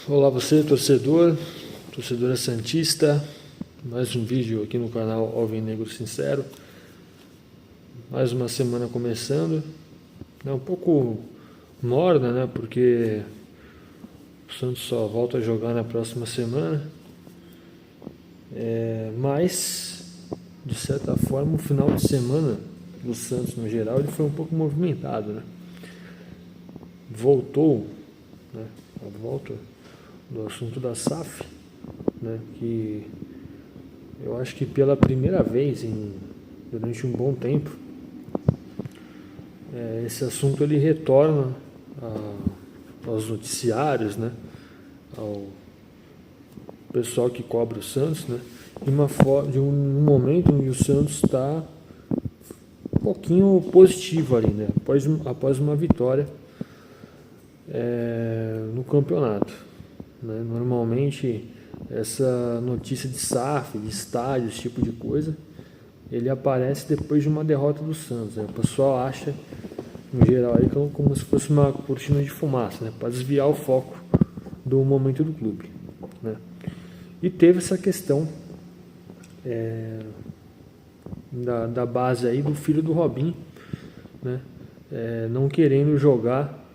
Olá você, torcedora santista, mais um vídeo aqui no canal Alvinegro Sincero. Mais uma semana começando, é um pouco morna, né, porque o Santos só volta a jogar na próxima semana, mas de certa forma o final de semana do Santos no geral ele foi um pouco movimentado, né? Voltou, né, a volta do assunto da SAF, né, que eu acho que pela primeira vez durante um bom tempo, esse assunto ele retorna aos noticiários, né, ao pessoal que cobre o Santos, né, de um momento em que o Santos está um pouquinho positivo ali, né, após uma vitória no campeonato. Normalmente essa notícia de SAF, de estádio, esse tipo de coisa, ele aparece depois de uma derrota do Santos, né? O pessoal acha, em geral, aí, como se fosse uma cortina de fumaça, né? Para desviar o foco do momento do clube, né? E teve essa questão da base aí do filho do Robinho, né? Não querendo jogar,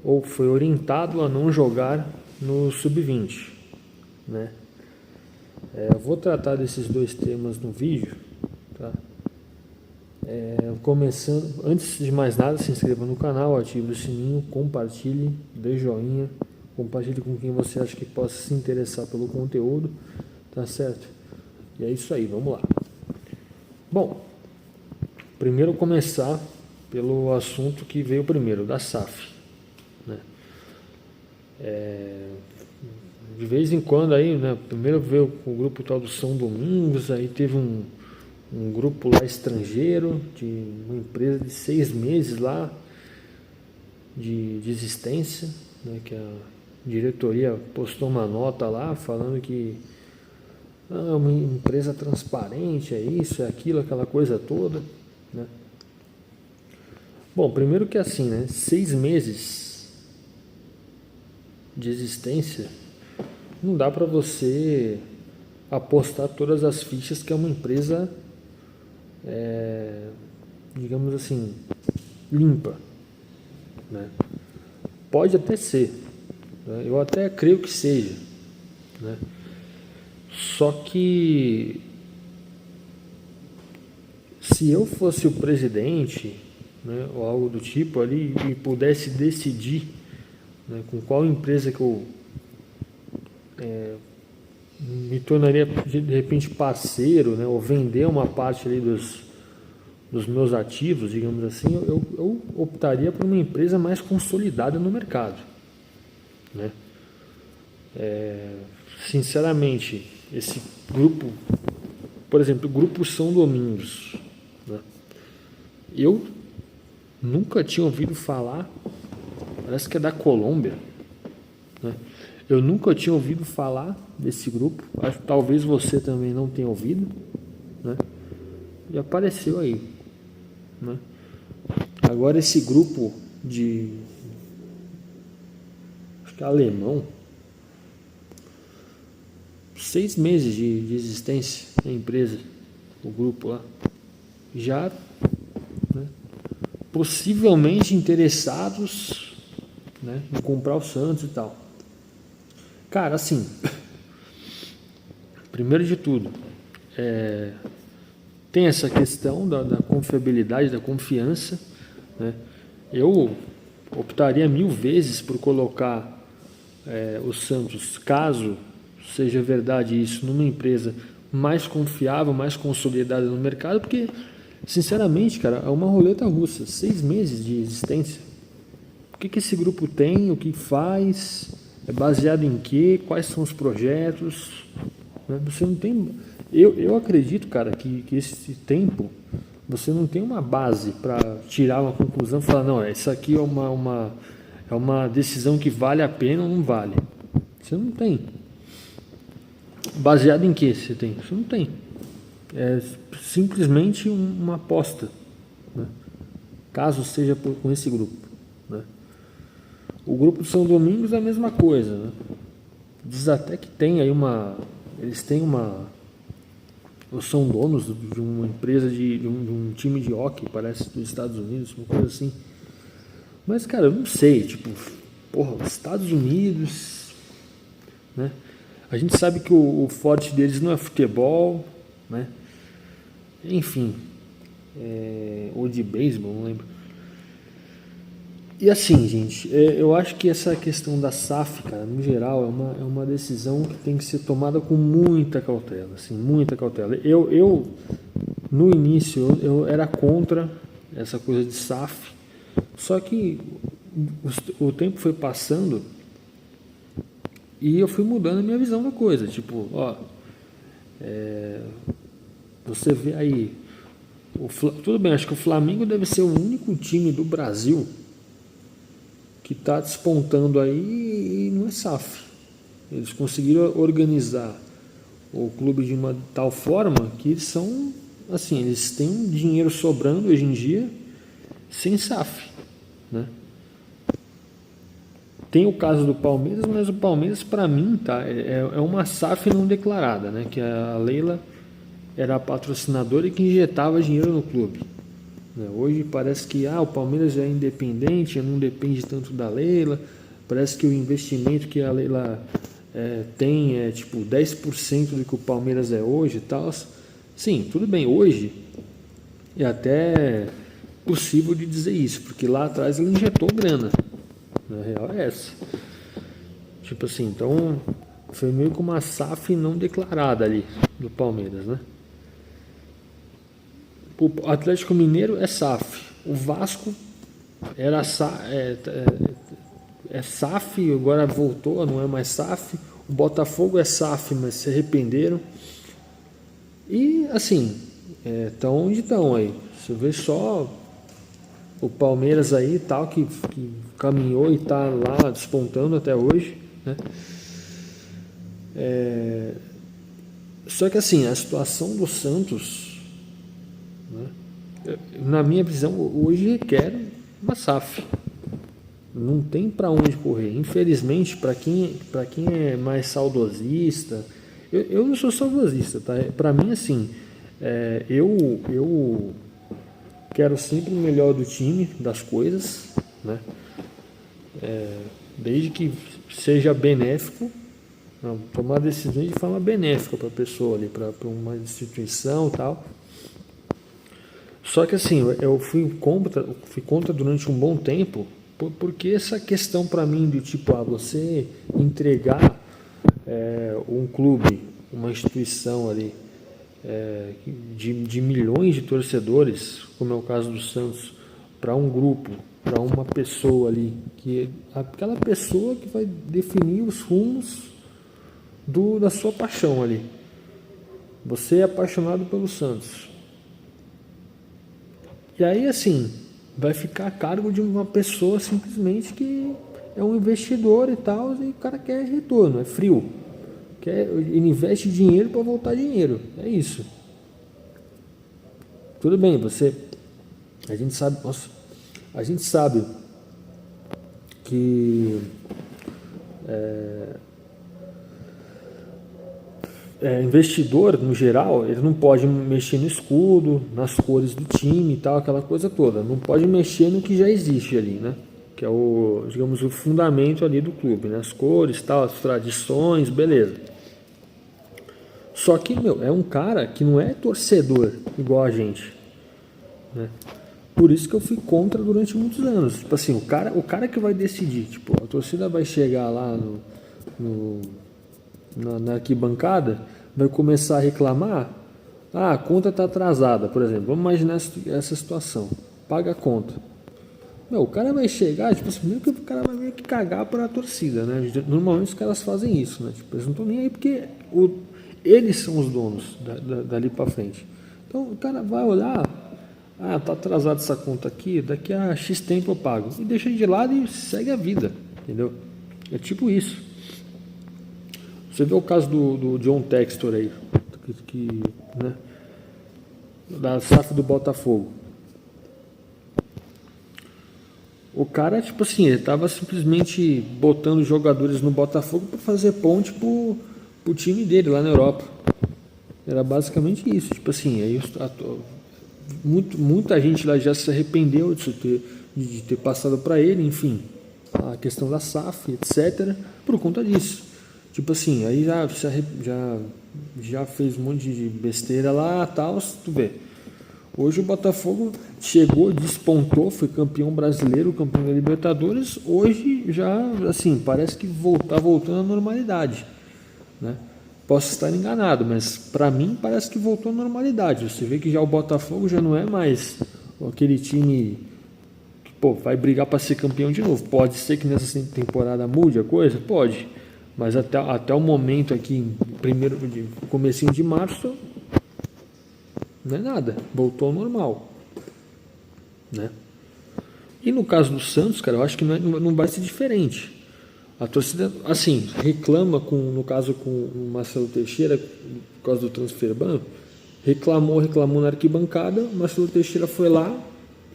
ou foi orientado a não jogar no sub-20, né? Eu vou tratar desses dois temas no vídeo, tá? Começando, antes de mais nada, se inscreva no canal, ative o sininho, compartilhe, dê joinha, compartilhe com quem você acha que possa se interessar pelo conteúdo, tá certo? E é isso aí, vamos lá. Bom, primeiro começar pelo assunto que veio primeiro, da SAF, né? De vez em quando aí, né, primeiro veio o grupo tal do São Domingos, aí teve um grupo lá estrangeiro, de uma empresa de 6 meses lá de existência, né, que a diretoria postou uma nota lá falando que é uma empresa transparente, é isso, é aquilo, aquela coisa toda, né? Bom, primeiro que assim, né, 6 meses de existência, não dá para você apostar todas as fichas que é uma empresa, digamos assim, limpa, né? Pode até ser, né? Eu até creio que seja, né? Só que se eu fosse o presidente, né, ou algo do tipo ali, e pudesse decidir, né, com qual empresa que eu me tornaria de repente parceiro, né, ou vender uma parte ali dos meus ativos, digamos assim, eu optaria por uma empresa mais consolidada no mercado, né? Sinceramente, esse grupo, por exemplo, o Grupo São Domingos, né, eu nunca tinha ouvido falar, parece que é da Colômbia, né? Eu nunca tinha ouvido falar desse grupo, acho que talvez você também não tenha ouvido, né? E apareceu aí, né? Agora esse grupo acho que é alemão, 6 meses de existência a empresa, o grupo lá, já, né, possivelmente interessados, né, em comprar o Santos e tal. Cara, assim, primeiro de tudo, tem essa questão da confiabilidade, da confiança, né? Eu optaria 1000 vezes por colocar o Santos, caso seja verdade isso, numa empresa mais confiável, mais consolidada no mercado, porque, sinceramente, cara, é uma roleta russa, 6 meses de existência. O que esse grupo tem, o que faz, é baseado em quê, quais são os projetos, né? Você não tem... Eu acredito, cara, que esse tempo você não tem uma base para tirar uma conclusão e falar, não, isso aqui é uma decisão que vale a pena ou não vale. Você não tem. Baseado em que você tem? Você não tem. É simplesmente uma aposta, né? Caso seja com esse grupo, né? O grupo São Domingos é a mesma coisa, né? Diz até que tem aí eles têm ou são donos de uma empresa de um time de hóquei, parece, dos Estados Unidos, uma coisa assim. Mas, cara, eu não sei, tipo, porra, os Estados Unidos, né? A gente sabe que o forte deles não é futebol, né? Enfim, ou de beisebol, não lembro. E assim, gente, eu acho que essa questão da SAF, cara, no geral, é uma decisão que tem que ser tomada com muita cautela, assim, muita cautela. No início, eu era contra essa coisa de SAF, só que o tempo foi passando e eu fui mudando a minha visão da coisa. Tipo, ó, você vê aí, tudo bem, acho que o Flamengo deve ser o único time do Brasil que está despontando aí e não é SAF. Eles conseguiram organizar o clube de uma tal forma que eles são, assim, eles têm um dinheiro sobrando hoje em dia sem SAF, né? Tem o caso do Palmeiras, mas o Palmeiras, para mim, tá, é uma SAF não declarada, né? Que a Leila era a patrocinadora e que injetava dinheiro no clube. Hoje parece que o Palmeiras é independente, não depende tanto da Leila. Parece que o investimento que a Leila tem é tipo 10% do que o Palmeiras é hoje e tal. Sim, tudo bem, hoje é até possível de dizer isso, porque lá atrás ela injetou grana. Na real é essa. Tipo assim, então foi meio que uma SAF não declarada ali do Palmeiras, né? O Atlético Mineiro é SAF. O Vasco era SAF, agora voltou, não é mais SAF. O Botafogo é SAF, mas se arrependeram. E assim, estão onde estão aí. Você vê só o Palmeiras aí tal, que caminhou e está lá despontando até hoje, né? Só que assim, a situação do Santos, né, na minha visão, hoje requer uma SAF. Não tem para onde correr. Infelizmente, para quem é mais saudosista, eu não sou saudosista, tá? Para mim, assim, eu quero sempre o melhor do time, das coisas, né? Desde que seja benéfico, tomar decisões de forma benéfica para a pessoa ali, para uma instituição e tal. Só que assim, eu fui contra durante um bom tempo, porque essa questão para mim de tipo, você entregar um clube, uma instituição ali, de milhões de torcedores, como é o caso do Santos, para um grupo, para uma pessoa ali, que aquela pessoa que vai definir os rumos da sua paixão ali. Você é apaixonado pelo Santos. E aí, assim, vai ficar a cargo de uma pessoa simplesmente que é um investidor e tal, e o cara quer retorno, é frio. Ele investe dinheiro para voltar dinheiro. É isso. Tudo bem, a gente sabe que investidor, no geral, ele não pode mexer no escudo, nas cores do time e tal, aquela coisa toda. Não pode mexer no que já existe ali, né? Que é digamos, o fundamento ali do clube, né? As cores, tal, as tradições, beleza. Só que, é um cara que não é torcedor igual a gente, né? Por isso que eu fui contra durante muitos anos. Tipo assim, o cara que vai decidir, tipo, a torcida vai chegar lá na arquibancada, vai começar a reclamar, a conta está atrasada, por exemplo. Vamos imaginar essa situação. Paga a conta. O cara vai chegar, tipo assim, meio que o cara vai meio que cagar para a torcida, né? Normalmente os caras fazem isso, né? Tipo, eles não estão nem aí porque eles são os donos dali para frente. Então o cara vai olhar, tá atrasado essa conta aqui, daqui a X tempo eu pago. E deixa de lado e segue a vida, entendeu? É tipo isso. Você vê o caso do John Textor aí, né, da SAF do Botafogo. O cara, tipo assim, ele tava simplesmente botando jogadores no Botafogo para fazer ponte pro time dele lá na Europa. Era basicamente isso. Tipo assim, aí muita gente lá já se arrependeu de ter passado para ele, enfim, a questão da SAF, etc., por conta disso. Tipo assim, aí já fez um monte de besteira lá, tal, tu vê. Hoje o Botafogo chegou, despontou, foi campeão brasileiro, campeão da Libertadores. Hoje já, assim, parece que tá voltando à normalidade, né? Posso estar enganado, mas para mim parece que voltou à normalidade. Você vê que já o Botafogo já não é mais aquele time que, pô, vai brigar para ser campeão de novo. Pode ser que nessa temporada mude a coisa? Pode. Mas até o momento aqui, comecinho de março, não é nada. Voltou ao normal, né? E no caso do Santos, cara, eu acho que não vai ser diferente. A torcida, assim, reclama no caso com o Marcelo Teixeira, por causa do transfer ban, reclamou na arquibancada, o Marcelo Teixeira foi lá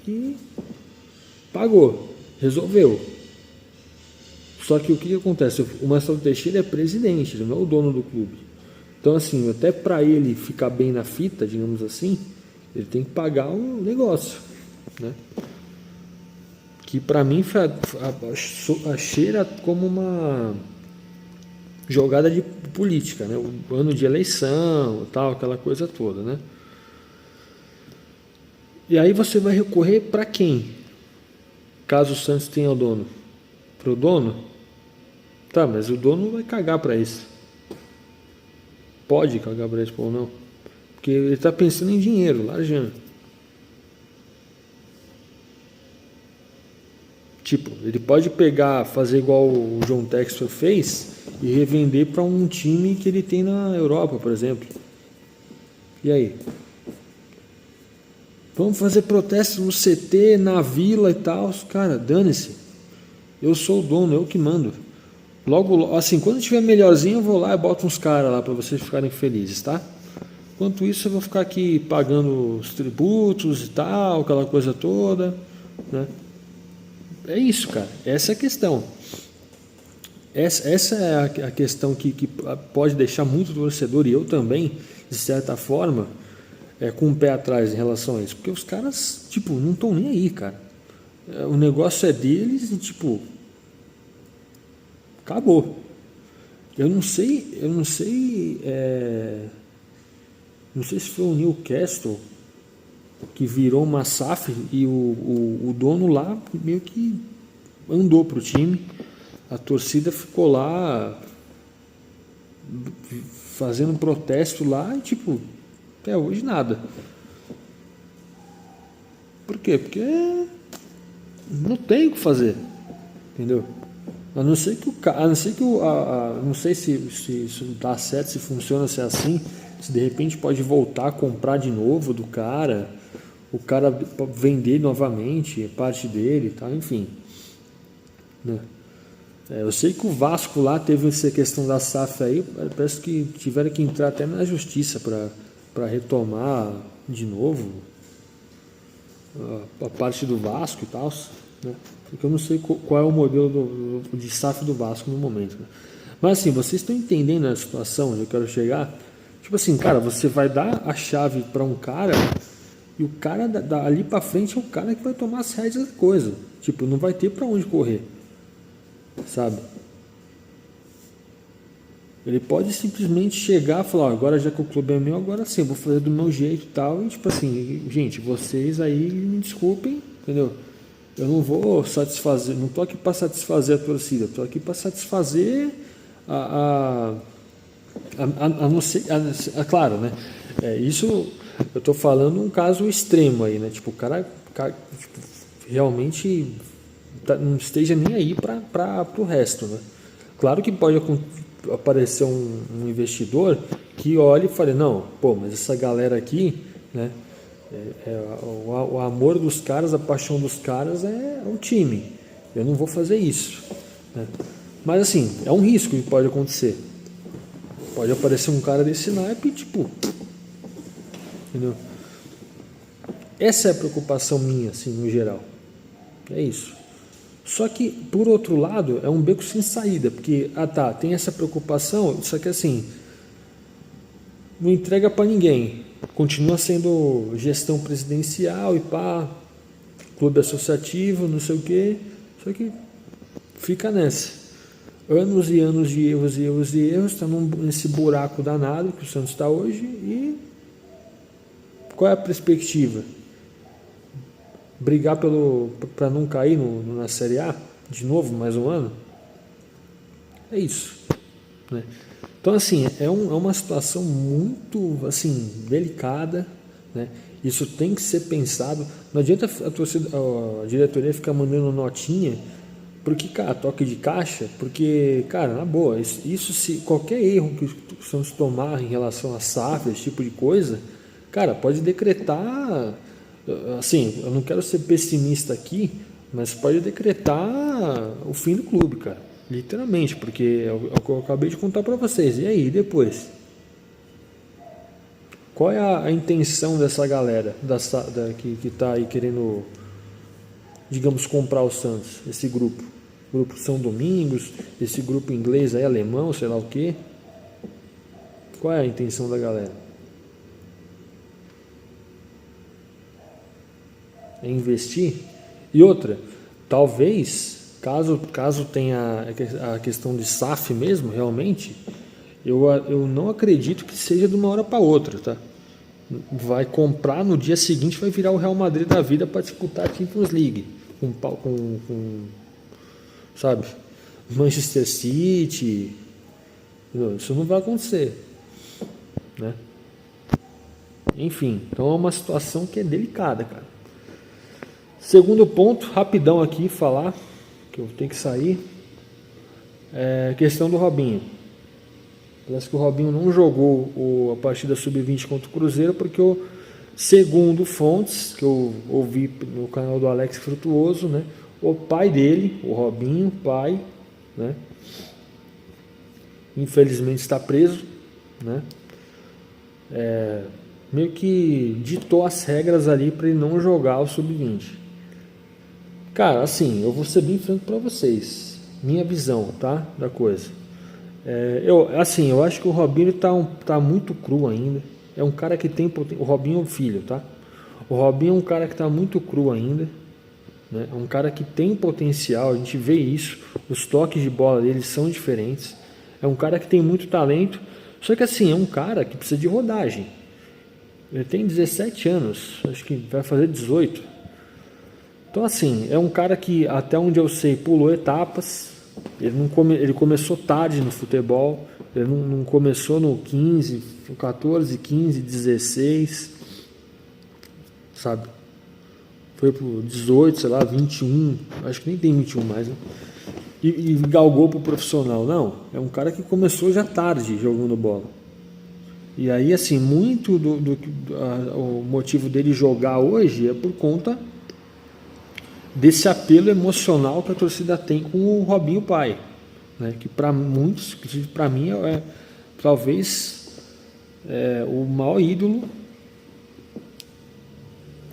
e pagou, resolveu. Só que o que acontece? O Marcelo Teixeira é presidente, ele não é o dono do clube. Então, assim, até para ele ficar bem na fita, digamos assim, ele tem que pagar o negócio, né? Que para mim cheira como uma jogada de política, né? O ano de eleição, tal, aquela coisa toda, né? E aí você vai recorrer para quem? Caso o Santos tenha o dono, para o dono? Tá, mas o dono vai cagar para isso. Pode cagar para isso ou não? Porque ele está pensando em dinheiro, largando. Tipo, ele pode pegar, fazer igual o João Textor fez e revender para um time que ele tem na Europa, por exemplo. E aí? Vamos fazer protesto no CT, na vila e tal. Cara, dane-se. Eu sou o dono, eu que mando. Logo, assim, quando tiver melhorzinho, eu vou lá e boto uns caras lá para vocês ficarem felizes, tá? Enquanto isso, eu vou ficar aqui pagando os tributos e tal, aquela coisa toda, né? É isso, cara. Essa é a questão. Essa é a questão que pode deixar muito torcedor, e eu também, de certa forma, com o pé atrás em relação a isso. Porque os caras, tipo, não estão nem aí, cara. O negócio é deles e, tipo, acabou. Eu não sei se foi o Newcastle que virou uma SAF e o dono lá meio que andou pro time. A torcida ficou lá fazendo protesto lá e, tipo, até hoje nada. Por quê? Porque não tem o que fazer, entendeu? A não ser que não sei se isso dá certo, se funciona, se é assim, se de repente pode voltar a comprar de novo do cara, o cara vender novamente parte dele, tá? Enfim, né? Eu sei que o Vasco lá teve essa questão da SAF aí, parece que tiveram que entrar até na justiça para retomar de novo a parte do Vasco e tal, né? Porque eu não sei qual é o modelo de SAF do Vasco no momento, né? Mas assim, vocês estão entendendo a situação onde eu quero chegar? Tipo assim, cara, você vai dar a chave para um cara e o cara ali para frente é o cara que vai tomar as rédeas da coisa. Tipo, não vai ter para onde correr, sabe? Ele pode simplesmente chegar e falar, agora já que o clube é meu, agora sim, eu vou fazer do meu jeito e tal. E tipo assim, gente, vocês aí me desculpem, entendeu? Eu não vou satisfazer, não tô aqui para satisfazer a torcida, tô aqui para satisfazer a não ser, claro, né? Isso eu tô falando um caso extremo aí, né? Tipo, o cara tipo, realmente não esteja nem aí para o resto, né? Claro que pode aparecer um investidor que olhe e fale, não, pô, mas essa galera aqui, né? O amor dos caras, a paixão dos caras é o time. Eu não vou fazer isso, né? Mas assim, é um risco que pode acontecer. Pode aparecer um cara desse naipe, tipo, entendeu? Essa é a preocupação minha, assim, no geral. É isso. Só que, por outro lado, é um beco sem saída, porque, tem essa preocupação, só que assim, não entrega para ninguém. Continua sendo gestão presidencial e pá, clube associativo, não sei o quê, só que fica nessa. Anos e anos de erros e erros e erros, está nesse buraco danado que o Santos está hoje. E qual é a perspectiva? Brigar para não cair na Série A de novo, mais um ano? É isso, né? Então, assim, é uma situação muito, assim, delicada, né? Isso tem que ser pensado. Não adianta a diretoria ficar mandando notinha, porque, cara, toque de caixa, porque, cara, na boa, isso se qualquer erro que o Santos tomar em relação a SAF, esse tipo de coisa, cara, pode decretar, assim, eu não quero ser pessimista aqui, mas pode decretar o fim do clube, cara. Literalmente, porque é o que eu acabei de contar para vocês. E aí, depois? Qual é a intenção dessa galera que está aí querendo, digamos, comprar o Santos? Esse grupo? Grupo São Domingos, esse grupo inglês aí, alemão, sei lá o quê? Qual é a intenção da galera? É investir? E outra, talvez... Caso tenha a questão de SAF mesmo, realmente, eu não acredito que seja de uma hora para outra, tá? Vai comprar, no dia seguinte vai virar o Real Madrid da vida para disputar a Champions League, sabe, Manchester City. Isso não vai acontecer, né? Enfim, então é uma situação que é delicada, cara. Segundo ponto, rapidão aqui, falar... que eu tenho que sair, questão do Robinho. Parece que o Robinho não jogou a partida sub-20 contra o Cruzeiro, porque segundo fontes que eu ouvi no canal do Alex Frutuoso, né, o pai dele, o Robinho, pai, né, infelizmente está preso, né, meio que ditou as regras ali para ele não jogar o sub-20. Cara, assim, eu vou ser bem franco para vocês, minha visão, tá, da coisa. Eu acho que o Robinho tá muito cru ainda. É um cara que tem o Robinho é um filho, tá? O Robinho é um cara que tá muito cru ainda, né? É um cara que tem potencial, a gente vê isso. Os toques de bola dele são diferentes. É um cara que tem muito talento, só que assim, é um cara que precisa de rodagem. Ele tem 17 anos, acho que vai fazer 18. Então, assim, é um cara que, até onde eu sei, pulou etapas. Ele começou tarde no futebol. Ele não começou no 15, 14, 15, 16, sabe? Foi pro 18, sei lá, 21. Acho que nem tem 21 mais, né? E galgou pro profissional. Não, é um cara que começou já tarde jogando bola. E aí, assim, muito o motivo dele jogar hoje é por conta desse apelo emocional que a torcida tem com o Robinho pai, né? Que para muitos, inclusive para mim, talvez o maior ídolo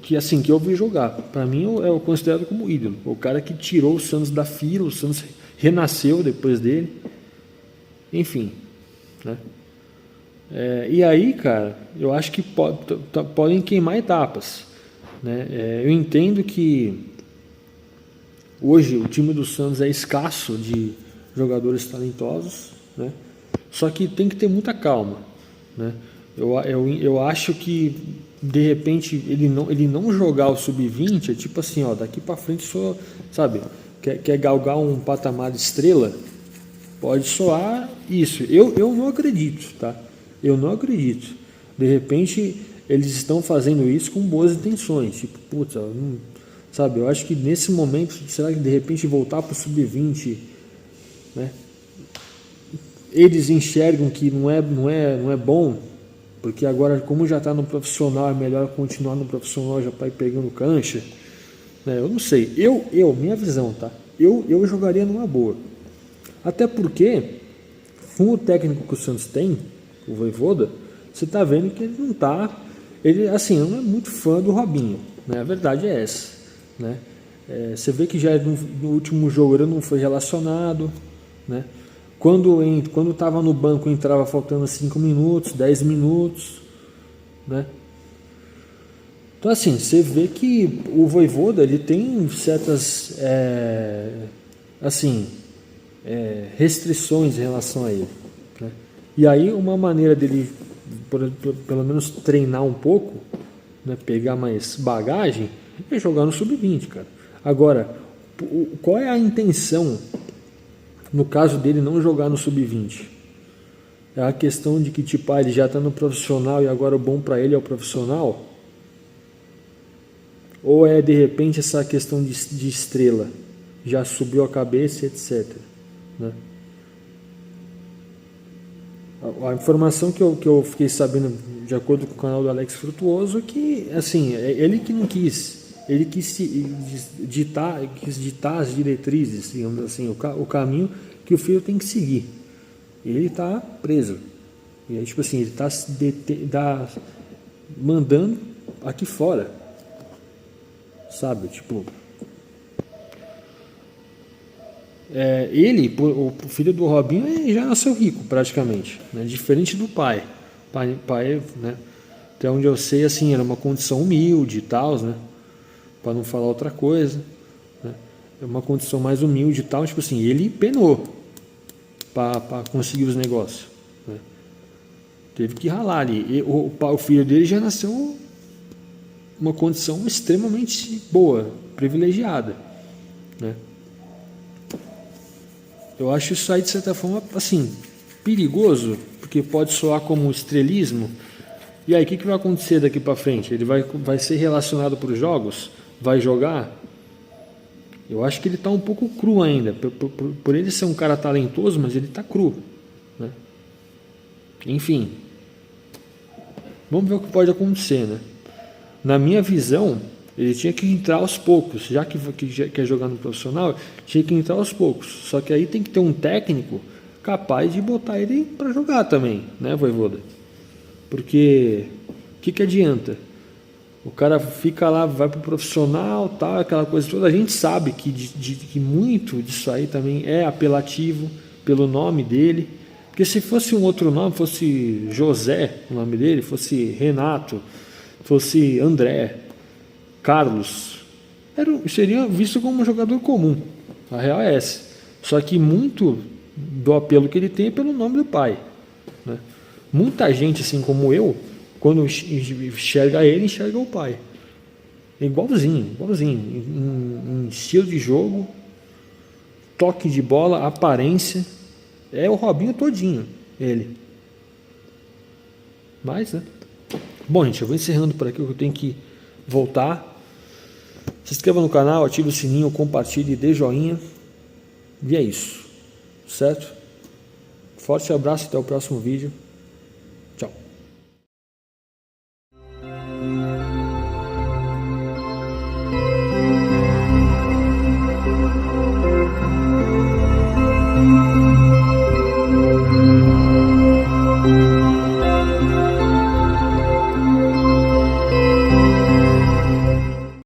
que eu vi jogar. Para mim eu considero como ídolo, o cara que tirou o Santos da fila, o Santos renasceu depois dele, enfim, né? E aí, cara, eu acho que podem queimar etapas, né? Eu entendo que hoje o time do Santos é escasso de jogadores talentosos, né? Só que tem que ter muita calma, né? Eu acho que de repente ele não jogar o sub-20 é tipo assim, ó, daqui para frente só, sabe, quer galgar um patamar de estrela, pode soar isso. Eu não acredito, tá? Eu não acredito. De repente eles estão fazendo isso com boas intenções, tipo, putz, sabe, eu acho que nesse momento, será que de repente voltar para o sub-20, né, eles enxergam que não é bom, porque agora, como já está no profissional, é melhor continuar no profissional já para ir pegando cancha, né? Eu não sei, minha visão, tá? Eu jogaria numa boa, até porque com o técnico que o Santos tem, o Vojvoda, você está vendo que ele não está, ele assim, não é muito fã do Robinho, né? A verdade é essa, né? Você vê que já no último jogo ele não foi relacionado, né? Quando estava no banco entrava faltando 5 minutos, 10 minutos, né? Então assim, você vê que o Vojvoda ele tem certas restrições em relação a ele, né? E aí uma maneira dele pelo menos treinar um pouco, né, pegar mais bagagem, é jogar no sub-20, cara. Agora, qual é a intenção no caso dele não jogar no sub-20? É a questão de que tipo, ele já está no profissional e agora o bom para ele é o profissional? Ou é de repente essa questão de estrela, já subiu a cabeça, etc, né? A informação que eu fiquei sabendo de acordo com o canal do Alex Frutuoso é que assim, ele que não quis, ele quis ditar as diretrizes, digamos assim, o caminho que o filho tem que seguir. Ele está preso. E aí, tipo assim, ele está mandando aqui fora, sabe? Tipo, o filho do Robinho já nasceu rico praticamente, né? Diferente do pai. Pai, né? Até onde eu sei, assim, era uma condição humilde e tal, né? Para não falar outra coisa, né? É uma condição mais humilde e tal, tipo assim, ele penou para conseguir os negócios, né? Teve que ralar ali. O filho dele já nasceu uma condição extremamente boa, privilegiada, né? Eu acho isso aí, de certa forma, assim, perigoso, porque pode soar como estrelismo. E aí, o que vai acontecer daqui para frente? Ele vai ser relacionado para os jogos? Vai jogar? Eu acho que ele está um pouco cru ainda. Por ele ser um cara talentoso, mas ele está cru, né? Enfim. Vamos ver o que pode acontecer, né? Na minha visão, ele tinha que entrar aos poucos. Já que quer jogar no profissional, tinha que entrar aos poucos. Só que aí tem que ter um técnico capaz de botar ele para jogar também, né, Vojvoda? Porque o que adianta? O cara fica lá, vai pro profissional, tal, aquela coisa toda. A gente sabe que muito disso aí também é apelativo pelo nome dele. Porque se fosse um outro nome, fosse José, o nome dele, fosse Renato, fosse André, Carlos, seria visto como um jogador comum. A real é essa. Só que muito do apelo que ele tem é pelo nome do pai, né? Muita gente, assim como eu, quando enxerga ele, enxerga o pai. É igualzinho. Em estilo de jogo, toque de bola, aparência. É o Robinho todinho, ele. Mas, né? Bom, gente, eu vou encerrando por aqui, eu tenho que voltar. Se inscreva no canal, ative o sininho, compartilhe, dê joinha. E é isso, certo? Forte abraço, até o próximo vídeo.